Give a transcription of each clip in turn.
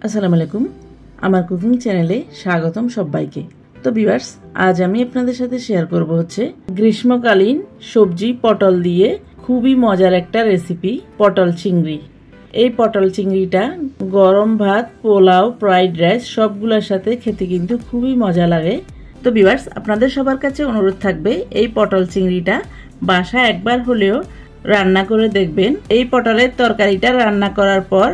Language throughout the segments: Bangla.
আসসালামু আলাইকুম, আমার কুকিং চ্যানেলে স্বাগতম সবাইকে। তো ভিউয়ার্স, আজ আমি আপনাদের সাথে শেয়ার করব হচ্ছে গ্রীষ্মকালীন সবজি পটল দিয়ে খুবই মজার একটা রেসিপি, পটল চিংড়ি। এই পটল চিংড়িটা গরম ভাত, পোলাও, ফ্রাইড রাইস সবগুলোর সাথে খেতে কিন্তু খুবই মজা লাগে। তো ভিউয়ার্স, আপনাদের সবার কাছে অনুরোধ থাকবে এই পটল চিংড়িটা বাসায় একবার হলেও রান্না করে দেখবেন। এই পটলের তরকারিটা রান্না করার পর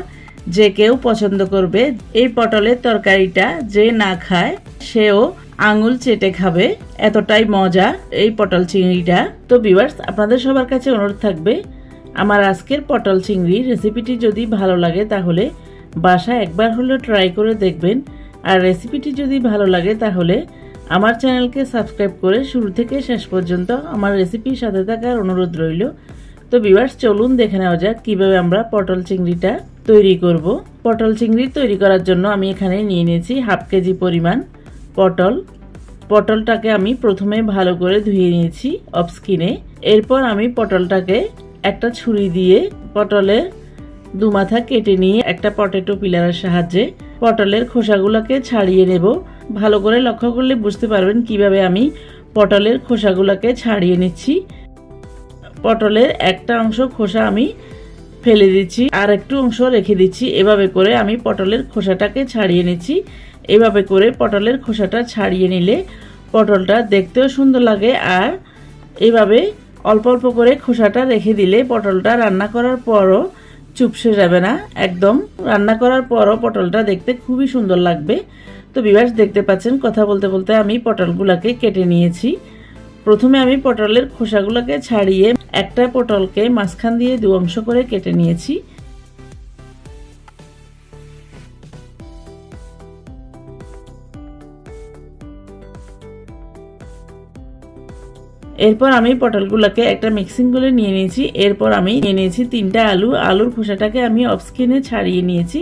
যে কেউ পছন্দ করবে। এই পটলের তরকারিটা যে না খায় সেও আঙুল চেটে খাবে, এতটাই মজা এই পটল চিংড়িটা। তো ভিউয়ার্স, আপনাদের সবার কাছে অনুরোধ থাকবে আমার আজকের পটল চিংড়ি রেসিপিটি যদি ভালো লাগে তাহলে বাসায় একবার হলেও ট্রাই করে দেখবেন। আর রেসিপিটি যদি ভালো লাগে তাহলে আমার চ্যানেলকে সাবস্ক্রাইব করে শুরু থেকে শেষ পর্যন্ত আমার রেসিপির সাথে থাকার অনুরোধ রইল। তো ভিউয়ার্স, চলুন দেখে নেওয়া যাক কিভাবে আমরা পটল চিংড়িটা তৈরি করব। পটল চিংড়ি তৈরি করার জন্য আমি এখানে নিয়ে নিয়েছি হাফ কেজি পরিমাণ পটলটাকে আমি প্রথমে ভালো করে ধুয়ে নিয়েছি অফ স্কিনে। এরপর আমি পটলটাকে একটা ছুরি দিয়ে পটলের দুমাথা কেটে নিয়ে একটা পটেটো পিলারের সাহায্যে পটলের খোসাগুলোকে ছাড়িয়ে নেব। ভালো করে লক্ষ্য করলে বুঝতে পারবেন কিভাবে আমি পটলের খোসাগুলোকে ছাড়িয়ে নিচ্ছি। পটলের একটা অংশ খোসা আমি ফেলে দিচ্ছি, আর একটু অংশ রেখে দিচ্ছি। এভাবে করে আমি পটলের খোসাটাকে ছাড়িয়ে নিচ্ছি। এভাবে করে পটলের খোসাটা ছাড়িয়ে নিলে পটলটা দেখতেও সুন্দর লাগে, আর এভাবে অল্প অল্প করে খোসাটা রেখে দিলে পটলটা রান্না করার পরও চুপসে যাবে না। একদম রান্না করার পরও পটলটা দেখতে খুবই সুন্দর লাগবে। তো ভিউয়ার্স, দেখতে পাচ্ছেন কথা বলতে বলতে আমি পটলগুলোকে কেটে নিয়েছি। প্রথমে আমি পটলের খোসাগুলোকে ছাড়িয়ে একটা পটলকে মাঝখান দিয়ে দু অংশ করে কেটে নিয়েছি। এরপর আমি পটলগুলোকে একটা মিক্সিং বলে নিয়ে নিয়েছি। এরপর আমি নিয়ে নিয়েছি 3টা আলু। আলুর খোসাটাকে আমি অফ স্কিনে ছাড়িয়ে নিয়েছি।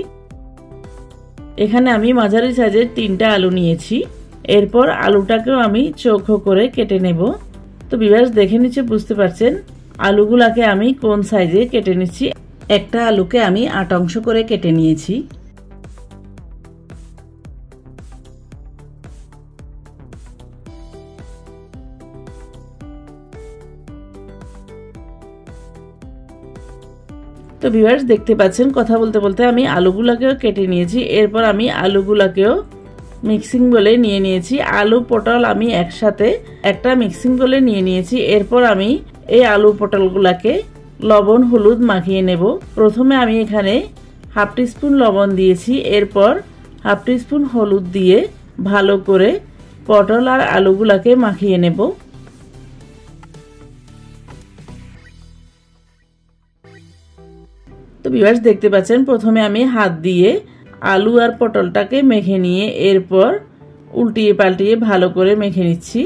এখানে আমি মাঝারি সাইজের 3টা আলু নিয়েছি। এরপর আলুটাকেও আমি চৌকো করে কেটে নেব। তো ভিউয়ার্স, দেখে নিচ্ছে বুঝতে পারছেন আলুগুলাকে আমি কোন সাইজে কেটে নিচ্ছি। একটা আলুকে আমি 8 অংশ করে কেটে নিয়েছি। তো ভিউয়ার্স, দেখতে পাচ্ছেন কথা বলতে বলতে আমি আলুগুলাকেও কেটে নিয়েছি। এরপর আমি আলুগুলাকেও মিক্সিং বলে নিয়ে নিয়েছি। আলু পটল আমি একসাথে একটা মিক্সিং বলে নিয়ে নিয়েছি। এরপর আমি এই আলু পটলগুলাকে লবণ হলুদ মাখিয়ে নেব। প্রথমে আমি এখানে হাফ টিস্পুন লবণ দিয়েছি। এরপর হাফ টিস্পুন হলুদ দিয়ে ভালো করে পটল আর আলুগুলাকে মাখিয়ে নেব। তো ভিউয়ার্স, দেখতে পাচ্ছেন প্রথমে আমি হাত দিয়ে আলু আর পটলটাকে মেখে নিয়ে এরপর উল্টিয়ে পাল্টিয়ে ভালো করে মেখে নিচ্ছি।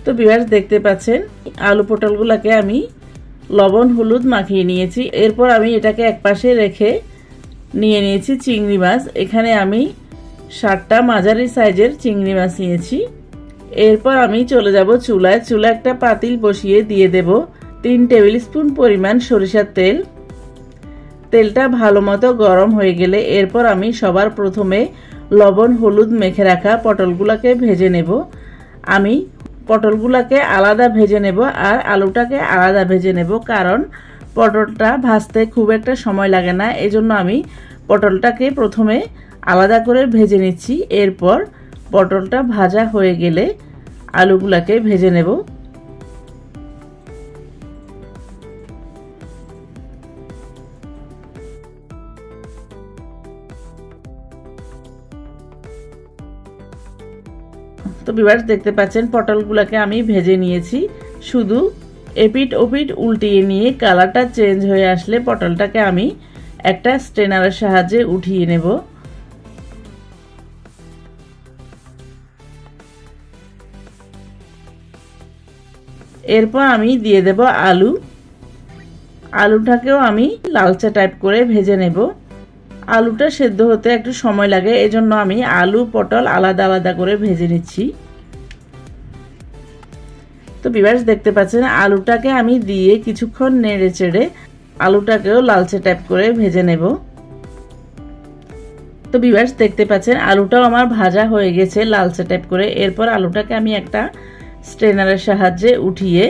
তো ভিউয়ার্স, দেখতে পাচ্ছেন আলু পটলগুলোকে আমি লবণ হলুদ মাখিয়ে নিয়েছি। এরপর আমি এটাকে একপাশে রেখে নিয়ে নিয়েছি চিংড়ি মাছ। এখানে আমি 7টা মাঝারি সাইজের চিংড়ি মাছ নিয়েছি। এরপর আমি চলে যাব চুলায়। চুলায় একটা পাতিল বসিয়ে দিয়ে দেব 3 টেবিল স্পুন পরিমাণ সরিষার তেল। তেলটা ভালো মতো গরম হয়ে গেলে এরপর আমি সবার প্রথমে লবণ হলুদ মেখে রাখা পটলগুলোকে ভেজে নেব। আমি পটলগুলোকে আলাদা ভেজে নেব আর আলুটাকে আলাদা ভেজে নেব, কারণ পটলটা ভাজতে খুব একটা সময় লাগে না। এজন্য আমি পটলটাকে প্রথমে আলাদা করে ভেজে নিচ্ছি। এরপর পটলটা ভাজা হয়ে গেলে আলুগুলোকে ভেজে নেব। তো ভিউয়ার্স, দেখতে পাচ্ছেন পটলগুলোকে আমি ভেজে নিয়েছি। শুধু এপিট ওপিট উল্টিয়ে নিয়ে কালারটা চেঞ্জ হয়ে আসলে পটলটাকে আমি একটা স্ট্রেনারের সাহায্যে উঠিয়ে নেব। এরপর আমি দিয়ে দেব আলুটাকেও আমি লালচে টাইপ করে ভেজে নেব। আলুটা সেদ্ধ হতে একটু সময় লাগে, এজন্য আমি আলু পটল আলাদা আলাদা করে ভেজে নিচ্ছি। তো ভিউয়ার্স দেখতে পাচ্ছেন আলুটাকে আমি দিয়ে কিছুক্ষণ নেড়ে চেড়ে আলুটাকেও লালচে টাইপ করে ভেজে নেব। তো ভিউয়ার্স দেখতে পাচ্ছেন আলুটাও আমার ভাজা হয়ে গেছে লালচে টাইপ করে। এরপর আলুটাকে আমি একটা স্ট্রেনারের সাহায্যে উঠিয়ে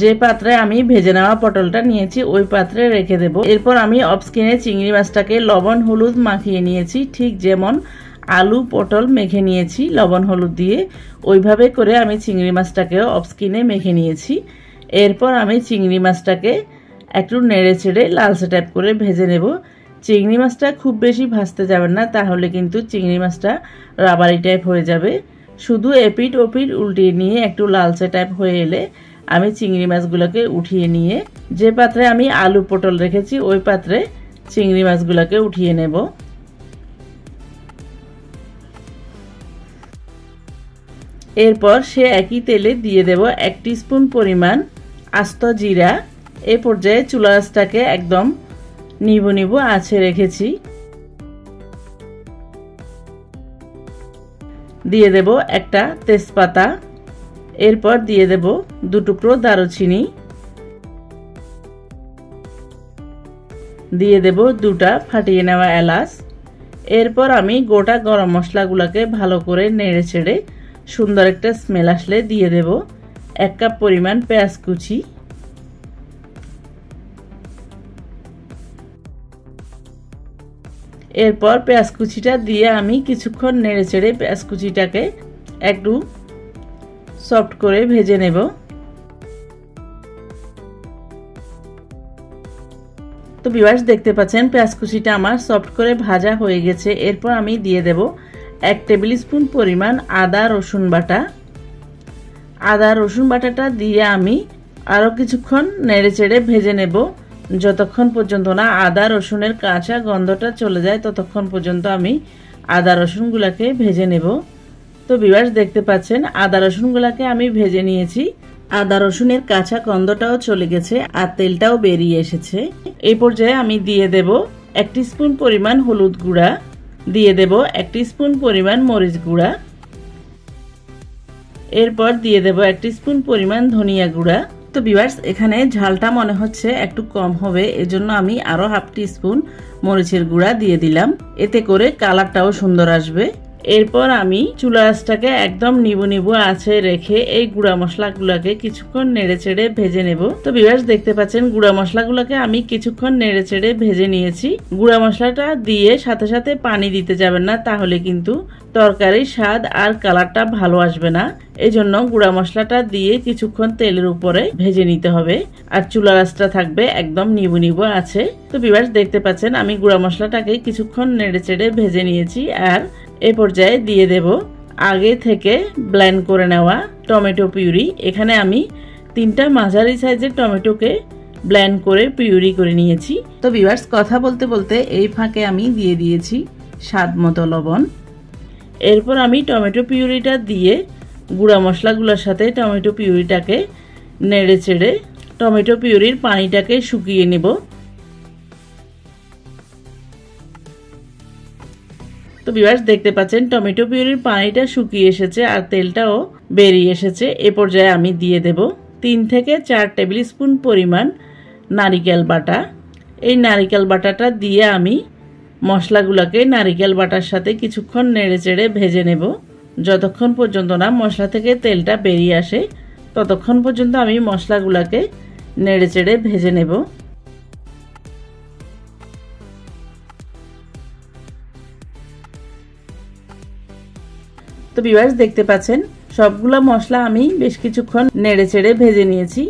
যে পাত্রে আমি ভেজে নেওয়া পটলটা নিয়েছি ওই পাত্রে রেখে দেব। এরপর আমি অফ স্ক্রিনে চিংড়ি মাছটাকে লবণ হলুদ মাখিয়ে নিয়েছি, ঠিক যেমন আলু পটল মেখে নিয়েছি লবণ হলুদ দিয়ে, ওইভাবে করে আমি চিংড়ি মাছটাকেও অফ স্ক্রিনে মেখে নিয়েছি। এরপর আমি চিংড়ি মাছটাকে একটু নেড়ে চেড়ে লালচে টাইপ করে ভেজে নেব। চিংড়ি মাছটা খুব বেশি ভাজতে যাবেন না, তাহলে কিন্তু চিংড়ি মাছটা রাবারি টাইপ হয়ে যাবে। শুধু এপিট ওপিট উল্টিয়ে নিয়ে একটু লালচে টাইপ হয়ে এলে আমি চিংড়ি মাছগুলোকে উঠিয়ে নিয়ে যে পাত্রে আমি আলু পটল রেখেছি ওই পাত্রে চিংড়ি মাছগুলোকে উঠিয়ে নেব। এরপর সে একই তেলে দিয়ে দেব 1 টিস্পুন পরিমাণ আস্ত জিরা। এই পর্যায়ে চুলা আঁচটাকে একদম নিবু নিবু আঁচে রেখেছি। দিয়ে দেব একটা তেজপাতা, এরপর দিয়ে দেব 2 টুকরো দারুচিনি, দিয়ে দেব 2টা ফাটিয়ে নেওয়া এলাচ। এরপর আমি গোটা গরম মশলাগুলোকে ভালো করে নেড়ে চেড়ে সুন্দর একটা স্মেল আসলে দিয়ে দেব 1 কাপ পরিমাণ পেঁয়াজ কুচি। এরপর পেঁয়াজ কুচিটা দিয়ে আমি কিছুক্ষণ নেড়ে চেড়ে পেঁয়াজ কুচিটাকে একটু সফট করে ভেজে নেব। তো ভিউয়ার্স দেখতে পাচ্ছেন পেঁয়াজ কুচিটা আমার সফট করে ভাজা হয়ে গেছে। এরপর আমি দিয়ে দেব 1 টেবিল স্পুন পরিমাণ আদা রসুন বাটা। আদা রসুন বাটাটা দিয়ে আমি আরও কিছুক্ষণ নেড়ে চেড়ে ভেজে নেব, যতক্ষণ পর্যন্ত না আদা রসুনের কাঁচা গন্ধটা চলে যায় ততক্ষণ পর্যন্ত আমি আদা রসুনগুলোকে ভেজে নেব। তো ভিউয়ার্স দেখতে পাচ্ছেন আদা রসুনগুলোকে আমি ভেজে নিয়েছি, আদা রসুনের কাঁচা গন্ধটাও চলে গেছে আর তেলটাও বেরিয়ে এসেছে। এই পর্যায়ে আমি দিয়ে দেব 1 টিস্পুন পরিমাণ হলুদ গুঁড়া, দিয়ে দেব 1 টিস্পুন পরিমাণ মরিচ গুঁড়া, এরপর দিয়ে দেব 1 টিস্পুন পরিমাণ ধনিয়া গুঁড়া। তো ভিউয়ার্স এখানে ঝালটা মনে হচ্ছে একটু কম হবে, এজন্য আমি আরো 1/2 টিস্পুন মরিচের গুঁড়া দিয়ে দিলাম, এতে করে কালারটাও সুন্দর আসবে। এরপর আমি চুলা আঁচটাকে একদম নিবু নিবু আঁচে রেখে এই গুঁড়া মশলাগুলোকে কিছুক্ষণ নেড়ে চেড়ে ভেজে নেব। তো ভিউয়ার্স দেখতে পাচ্ছেন গুঁড়া মশলাগুলোকে আমি কিছুক্ষণ নেড়ে চেড়ে ভেজে নিয়েছি। গুঁড়া মশলাটা দিয়ে সাথে সাথে পানি দিতে যাবেন না, তাহলে কিন্তু তরকারির স্বাদ আর কালারটা ভালো আসবে না। এই জন্য গুঁড়া মশলাটা দিয়ে কিছুক্ষণ তেলের উপরে ভেজে নিতে হবে আর চুলার আঁচটা থাকবে একদম নিবু নিবু আছে। তো ভিউয়ার্স দেখতে পাচ্ছেন আমি গুঁড়া মশলাটাকে কিছুক্ষণ নেড়ে চেড়ে ভেজে নিয়েছি আর এই পর্যায়ে দিয়ে দেব আগে থেকে ব্লেন্ড করে নেওয়া টমেটো পিউরি। এখানে আমি 3টা মাঝারি সাইজের টমেটোকে ব্লেন্ড করে পিউরি করে নিয়েছি। তো ভিউয়ার্স কথা বলতে বলতে এই ফাঁকে আমি দিয়ে দিয়েছি স্বাদ মতো লবণ। এরপর আমি টমেটো পিউরিটা দিয়ে গুঁড়া মশলাগুলোর সাথে টমেটো পিউরিটাকে নেড়ে চেড়ে টমেটো পিউরির পানিটাকে শুকিয়ে নেব। তো ভিউয়ার্স দেখতে পাচ্ছেন টমেটো পিউরির পানিটা শুকিয়ে এসেছে আর তেলটাও বেরিয়ে এসেছে। এ পর্যায়ে আমি দিয়ে দেব 3 থেকে 4 টেবিল স্পুন পরিমাণ নারিকেল বাটা। এই নারিকেল বাটাটা দিয়ে আমি মশলাগুলোকে নারিকেল বাটার সাথে কিছুক্ষণ নেড়ে চেড়ে ভেজে নেব, যতক্ষণ পর্যন্ত না মশলা থেকে তেলটা বেরিয়ে আসে ততক্ষণ পর্যন্ত আমি মশলাগুলোকে নেড়ে চেড়ে ভেজে নেব। তো ভিউয়ার্স দেখতে পাচ্ছেন সবগুলো মশলা আমি বেশ কিছুক্ষণ নেড়ে চেড়ে ভেজে নিয়েছি,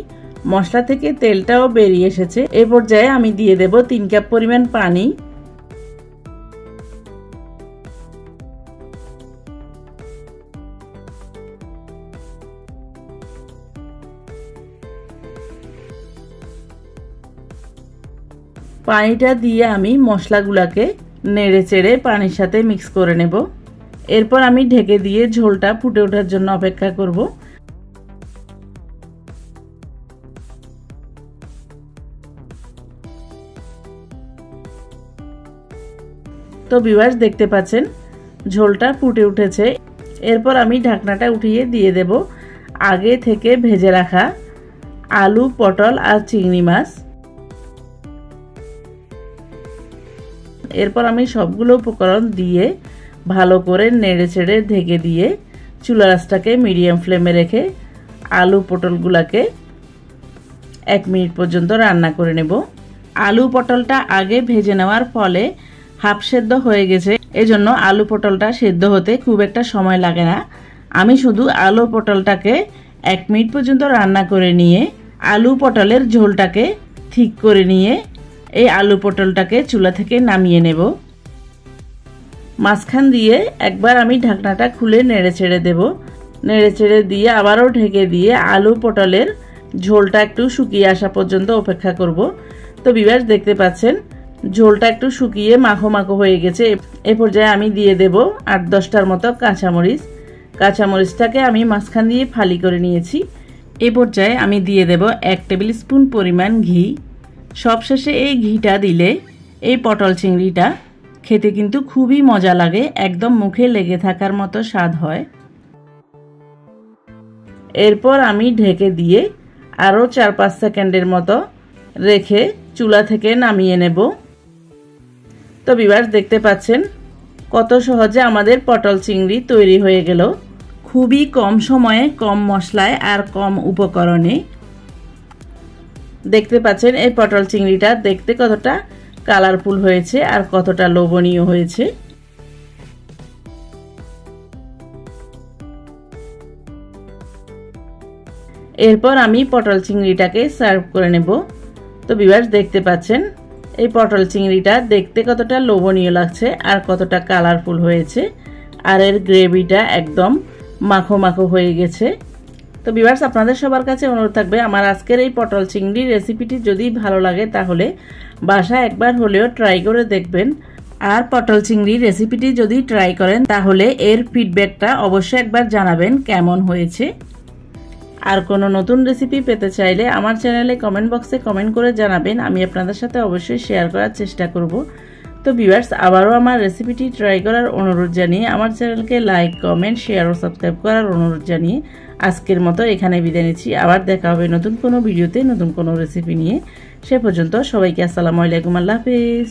মশলা থেকে তেলটাও বেরিয়ে এসেছে। এই পর্যায়ে আমি দিয়ে দেব 3 কাপ পরিমাণ পানি। পানিটা দিয়ে আমি মশলাগুলোকে নেড়ে চেড়ে পানির সাথে মিক্স করে নেব। এরপর আমি ঢেকে দিয়ে ঝোলটা ফুটে ওঠার জন্য অপেক্ষা করব। তো ভিউয়ার্স দেখতে পাচ্ছেন ঝোলটা ফুটে উঠেছে। এরপর আমি ঢাকনাটা উঠিয়ে দিয়ে দেব আগে থেকে ভেজে রাখা আলু, পটল আর চিংড়ি মাছ। এরপর আমি সবগুলো উপকরণ দিয়ে ভালো করে নেড়েচেড়ে ঢেকে দিয়ে চুলার আঁচটাকে মিডিয়াম ফ্লেমে রেখে আলু পটলগুলোকে 1 মিনিট পর্যন্ত রান্না করে নেব। আলু পটলটা আগে ভেজে নেওয়ার ফলে হাফ সেদ্ধ হয়ে গেছে, এজন্য আলু পটলটা সেদ্ধ হতে খুব একটা সময় লাগে না। আমি শুধু আলু পটলটাকে 1 মিনিট পর্যন্ত রান্না করে নিয়ে আলু পটলের ঝোলটাকে ঠিক করে নিয়ে এই আলু পটলটাকে চুলা থেকে নামিয়ে নেব। মাঝখান দিয়ে একবার আমি ঢাকনাটা খুলে নেড়েচেড়ে দেব। নেড়েচেড়ে দিয়ে আবারও ঢেকে দিয়ে আলু পটলের ঝোলটা একটু শুকিয়ে আসা পর্যন্ত অপেক্ষা করব। তো ভিউয়ার্স দেখতে পাচ্ছেন ঝোলটা একটু শুকিয়ে মাখো মাখো হয়ে গেছে। এ পর্যায়ে আমি দিয়ে দেব 8-10টার মতো কাঁচামরিচ। কাঁচামরিচটাকে আমি মাঝখান দিয়ে ফালি করে নিয়েছি। এ পর্যায়ে আমি দিয়ে দেব 1 টেবিল স্পুন পরিমাণ ঘি। সবশেষে এই ঘিটা দিলে এই পটল চিংড়িটা খেতে কিন্তু খুবই মজা লাগে, একদম মুখে লেগে থাকার মতো স্বাদ হয়। এরপর আমি ঢেকে দিয়ে আরও 4-5 সেকেন্ডের মতো রেখে চুলা থেকে নামিয়ে নেব। তো ভিউয়ার্স দেখতে পাচ্ছেন কত সহজে আমাদের পটল চিংড়ি তৈরি হয়ে গেল, খুবই কম সময়ে, কম মশলায় আর কম উপকরণে। দেখতে পাচ্ছেন এই পটল চিংড়িটা দেখতে কতটা কালারফুল হয়েছে আর কতটা লোভনীয় হয়েছে। এরপর আমি পটল চিংড়িটাকে সার্ভ করে নেব। তো ভিউয়ার্স দেখতে পাচ্ছেন এই পটল চিংড়িটা দেখতে কতটা লোভনীয় লাগছে আর কতটা কালারফুল হয়েছে, আর এর গ্রেভিটা একদম মাখো মাখো হয়ে গেছে। তো ভিউয়ার্স আপনাদের সবার কাছে অনুরোধ থাকবে আমার আজকের এই পটল চিংড়ি রেসিপিটি যদি ভালো লাগে তাহলে বাসায় একবার হলেও ট্রাই করে দেখবেন। আর পটল চিংড়ি রেসিপিটি যদি ট্রাই করেন তাহলে এর ফিডব্যাকটা অবশ্যই একবার জানাবেন কেমন হয়েছে। আর কোনো নতুন রেসিপি পেতে চাইলে আমার চ্যানেলে কমেন্ট বক্সে কমেন্ট করে জানাবেন, আমি আপনাদের সাথে অবশ্যই শেয়ার করার চেষ্টা করব। তো ভিউয়ার্স আবারও আমার রেসিপিটি ট্রাই করার অনুরোধ জানিয়ে আমার চ্যানেলকে লাইক, কমেন্ট, শেয়ার ও সাবস্ক্রাইব করার অনুরোধ জানিয়ে আজকের মতো এখানে বিদায় নিচ্ছি। আবার দেখা হবে নতুন কোনো ভিডিওতে নতুন কোনো রেসিপি নিয়ে। সে পর্যন্ত সবাইকে আসসালামু আলাইকুম, আল্লাহ হাফেজ।